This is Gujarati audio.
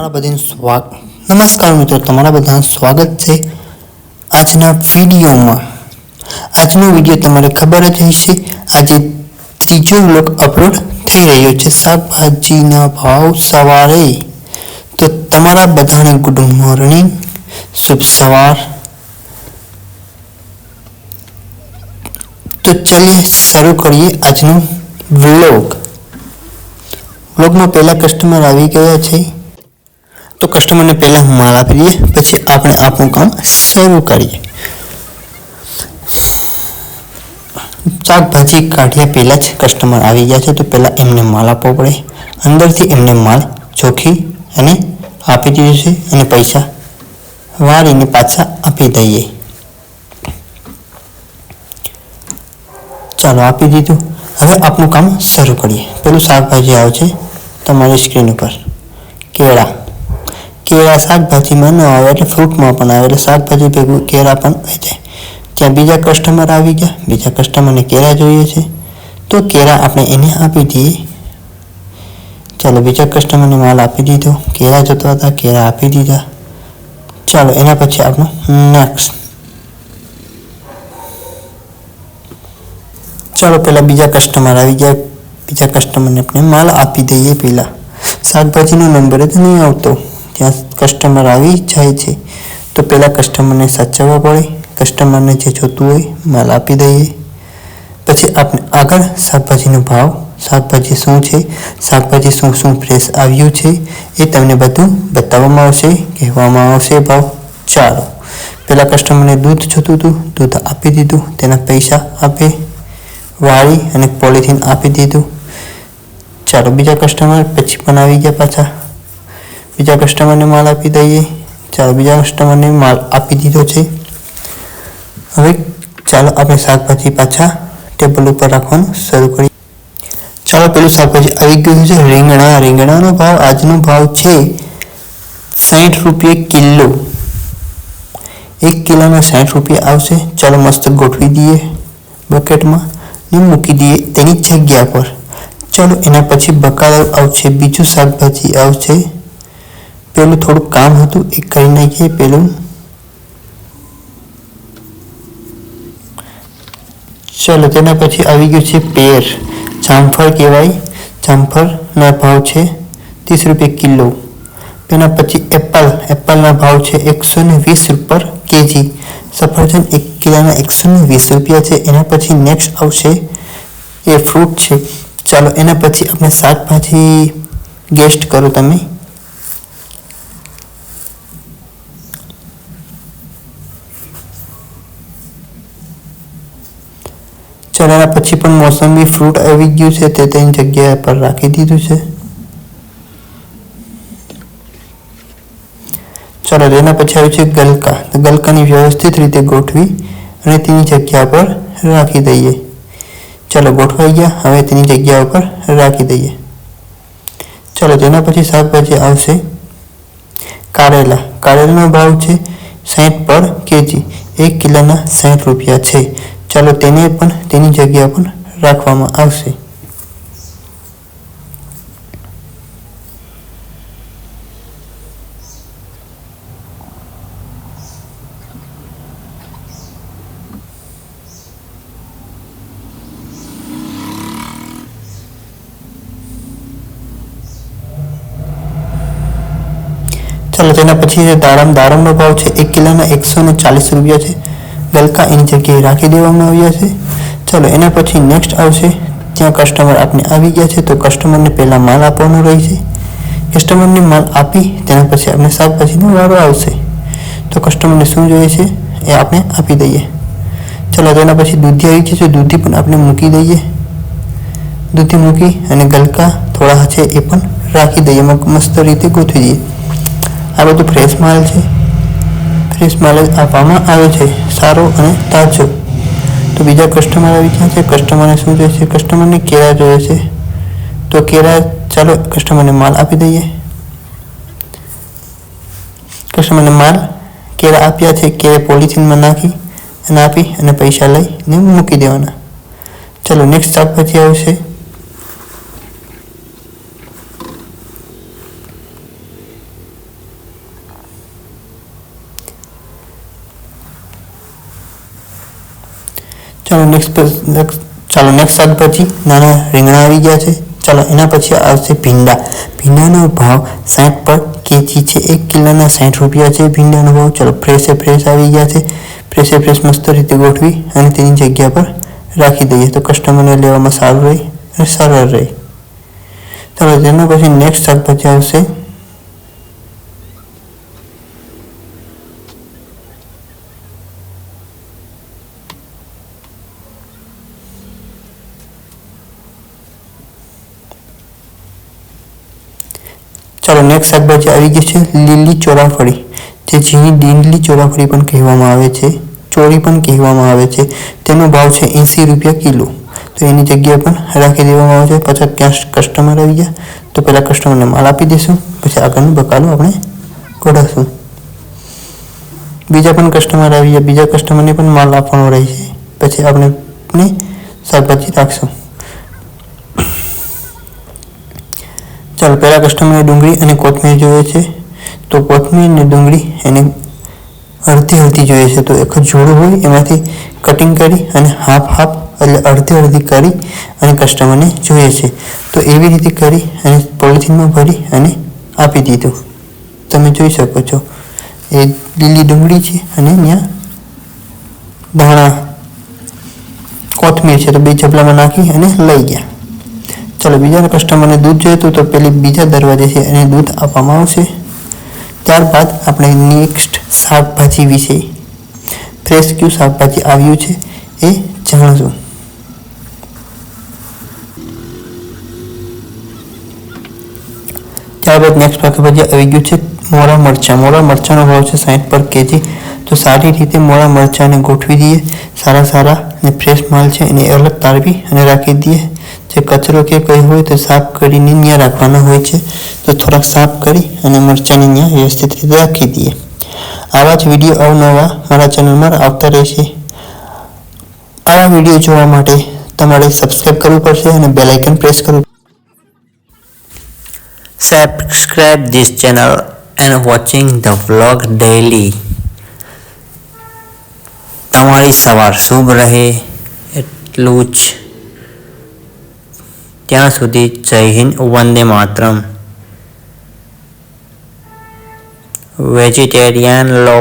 નમસ્કાર મિત્રો, તમારા બધાનું સ્વાગત છે આજના વિડીયોમાં। આજનો વિડીયો તમારે ખબર જ હશે, આજે ત્રીજો વ્લોગ અપલોડ થઈ રહ્યો છે શાકભાજીના ભાવ સવારે। તો તમારા બધાને ગુડ મોર્નિંગ, શુભ સવાર। તો ચલિए શરૂ કરીએ આજનો વ્લોગમાં પહેલા કસ્ટમર આવી ગયા છે, તો કસ્ટમરને પહેલા માલ આપી દઈએ, પછી આપણે આપણું કામ શરૂ કરીએ। શાકભાજી કાઢ્યા પહેલા જ કસ્ટમર આવી ગયા છે, તો પહેલા એમને માલ આપવો પડે। અંદરથી એમને માલ ચોખી અને આપી દીધું છે અને પૈસા વાળીને પાછા આપી દઈએ। ચાલો આપી દીધું, હવે આપણું કામ શરૂ કરીએ। પેલું શાકભાજી આવે છે તમારી સ્ક્રીન ઉપર, કેળા શાકભાજીમાં ન આવે એટલે ફ્રૂટમાં પણ આવે, એટલે શાકભાજી ભેગું કેળા પણ આવી જાય। ત્યાં બીજા કસ્ટમર આવી ગયા, બીજા કસ્ટમરને કેળા જોઈએ છે, તો કેળા આપણે એને આપી દઈએ। ચાલો બીજા કસ્ટમરને માલ આપી દીધો, કેળા જોતા હતા, કેળા આપી દીધા। ચાલો એના પછી આપણું નેક્સ્ટ, ચાલો પહેલાં બીજા કસ્ટમર આવી ગયા, બીજા કસ્ટમરને આપણે માલ આપી દઈએ। પહેલાં શાકભાજીનો નંબર જ નહીં આવતો, ત્યાં કસ્ટમર આવી જાય છે, તો પહેલાં કસ્ટમરને સાચવવા પડે, કસ્ટમરને જે જોતું હોય માલ આપી દઈએ। પછી આપણે આગળ શાકભાજીનો ભાવ, શાકભાજી શું છે, શાકભાજી શું ફ્રેશ આવ્યું છે એ તમને બધું બતાવવામાં આવશે, કહેવામાં આવશે ભાવ। ચાલો પહેલાં કસ્ટમરને દૂધ જોતું હતું, દૂધ આપી દીધું, તેના પૈસા આપે, વાળી અને પોલિથીન આપી દીધું। ચાલો બીજા કસ્ટમર પછી પણ આવી ગયા પાછા, બીજા કસ્ટમરને માલ આપી દઈએ। ચાલો બીજા કસ્ટમરને માલ આપી દીધો છે। હવે ચાલો આપણે શાકભાજી પાછા ટેબલ ઉપર રાખવાનું શરૂ કરીએ। ચાલો પેલું શાકભાજી આવી ગયું છે રીંગણાનો ભાવ, આજનો ભાવ છે 60 રૂપિયા કિલો, 1 કિલોના 60 રૂપિયા આવશે। ચાલો મસ્ત ગોઠવી દઈએ બકેટમાં ને મૂકી દઈએ તેની જગ્યા પર। ચાલો એના પછી બકાલો આવશે, બીજું શાકભાજી આવશે, પેલું થોડું કામ હતું એ કરી નાખીએ। પેલું ચાલો તેના પછી આવી ગયું છે પેર, જામફળ કહેવાય, જામફળના ભાવ છે 30 રૂપિયા કિલો। તેના પછી એપલના ભાવ છે 120 પર કેજી, સફરજન 1 કિલોના 120 રૂપિયા છે। એના પછી નેક્સ્ટ આવશે એ ફ્રૂટ છે। ચાલો એના પછી આપણે શાકભાજી ગેસ્ટ કરો તમે, ચાલો એના પછી પણ મોસંબી ફ્રૂટ આવી ગયું છે, તે તેની જગ્યા પર રાખી દીધું છે। ચાલો એના પછી આવે છે ગલકાની વ્યવસ્થિત રીતે ગોઠવી અને તેની જગ્યા પર રાખી દઈએ। ચાલો ગોઠવાઈ ગયા, હવે તેની જગ્યા ઉપર રાખી દઈએ। ચાલો તેના પછી શાકભાજી આવશે કારેલાનો ભાવ છે 60 પર કેજી, 1 કિલોના 60 રૂપિયા છે। ચાલો તેને પણ તેની જગ્યા પર રાખવામાં આવશે। ચાલો તેના પછી દાડમનો ભાવ છે 1 કિલોના 140 રૂપિયા છે, ગલકા એની જગ્યાએ રાખી દેવામાં આવ્યા છે। ચાલો એના પછી નેક્સ્ટ આવશે, ત્યાં કસ્ટમર આપણે આવી ગયા છે, તો કસ્ટમરને પહેલાં માલ આપવાનો રહેશે। કસ્ટમરને માલ આપી તેના પછી આપણે શાકભાજીનો વારો આવશે, તો કસ્ટમરને શું જોઈએ છે એ આપણે આપી દઈએ। ચાલો તેના પછી દૂધી આવી છે, દૂધી પણ આપણે મૂકી દઈએ, દૂધી મૂકી અને ગલકા થોડા છે એ પણ રાખી દઈએ, મસ્ત રીતે ગોઠવી દઈએ। આ બધું ફ્રેશ માલ છે, ફ્રેશ માલ જ આપવામાં આવે છે, સારો અને તાજો। તો બીજા કસ્ટમર આવી ગયા છે, કસ્ટમરને શું જોઈએ છે, કસ્ટમરને કેળા જોઈએ છે, તો કેળા ચાલો કસ્ટમરને માલ આપી દઈએ। કસ્ટમરને કેળા આપ્યા છે, કેળા પોલિથીનમાં નાખી અને આપી અને પૈસા લઈને મૂકી દેવાના। ચાલો નેક્સ્ટ શાકભાજી આવશે, નેક્સ્ટ શાકભાજી નાના રીંગણા આવી ગયા છે। ચાલો એના પછી આવશે ભીંડા। ભીંડાનો ભાવ 60 પર કેજી છે। 1 કિલોના 60 રૂપિયા છે ભીંડાનો ભાવ। ચાલો ફ્રેશ આવી ગયા છે। ફ્રેશ મસ્ત રીતે ગોઠવી અને તેની જગ્યા પર રાખી દઈએ તો કસ્ટમરને લેવામાં સારું રહે અને સરળ રહે। ચાલો તેના પછી નેક્સ્ટ શાકભાજી આવશે નેક્સ્ટ શાકભાજી આવી ગઈ છે લીલી ચોરાફળી, જે ઝીણી લીલી ચોરાફળી પણ કહેવામાં આવે છે, ચોરી પણ કહેવામાં આવે છે। તેનો ભાવ છે 80 રૂપિયા કિલો। તો એની જગ્યા પણ રાખી દેવામાં આવે છે। પાછા ત્યાં કસ્ટમર આવી ગયા તો પહેલા કસ્ટમરને માલ આપી દઈશું, પછી આગળનું બકાલું આપણે કઢાશું। બીજા પણ કસ્ટમર આવી ગયા, બીજા કસ્ટમરને પણ માલ આપવાનો રહે છે, પછી આપણે શાકભાજી રાખશું। ચાલો પહેલા કસ્ટમરે ડુંગળી અને કોથમીર જોઈએ છે, તો કોથમીર અને ડુંગળી એને અડધી જોઈએ છે। તો એક જોડું હોય એમાંથી કટિંગ કરી અને હાફ એટલે અડધી કરી અને કસ્ટમરને જોઈએ છે, તો એવી રીતે કરી અને પોલિથીનમાં ભરી અને આપી દીધું। તમે જોઈ શકો છો એ લીલી ડુંગળી છે અને ત્યાં ધાણા કોથમીર છે, તો બે ચપલામાં નાખી અને લઈ ગયા। ચાલો બીજા કસ્ટમરને દૂધ જોઈતું તો પેલી બીજા દરવાજેથી એને દૂધ આપવામાં આવશે। ત્યારબાદ આપણે નેક્સ્ટ શાકભાજી વિશે ફ્રેશ કયું શાકભાજી આવ્યું છે એ જાણશું। ત્યારબાદ નેક્સ્ટ શાકભાજી આવી ગયું છે મોળા મરચાં। મોળા મરચાંનો ભાવ છે 60 પર કેજી। તો સારી રીતે મોળા મરચાંને ગોઠવી દઈએ, સારા અને ફ્રેશ માલ છે એને અલગ તારવી અને રાખી દઈએ। જે કચરો કે કંઈ હોય તો સાફ કરીને ત્યાં રાખવાના હોય છે, તો થોડાક સાફ કરી અને મરચાંને ત્યાં વ્યવસ્થિત રીતે રાખી દઈએ। આવા જ વિડીયો અવનવા મારા ચેનલમાં આવતા રહેશે। આવા વિડીયો જોવા માટે તમારે સબસ્ક્રાઇબ કરવું પડશે અને બેલ આઇકન પ્રેસ કરવું। Subscribe this channel and watching the vlog daily। તમારી સવાર શુભ રહે એટલું જ। ત્યાં સુધી જય હિન્દ, વંદે માતરમ। Vegetarian log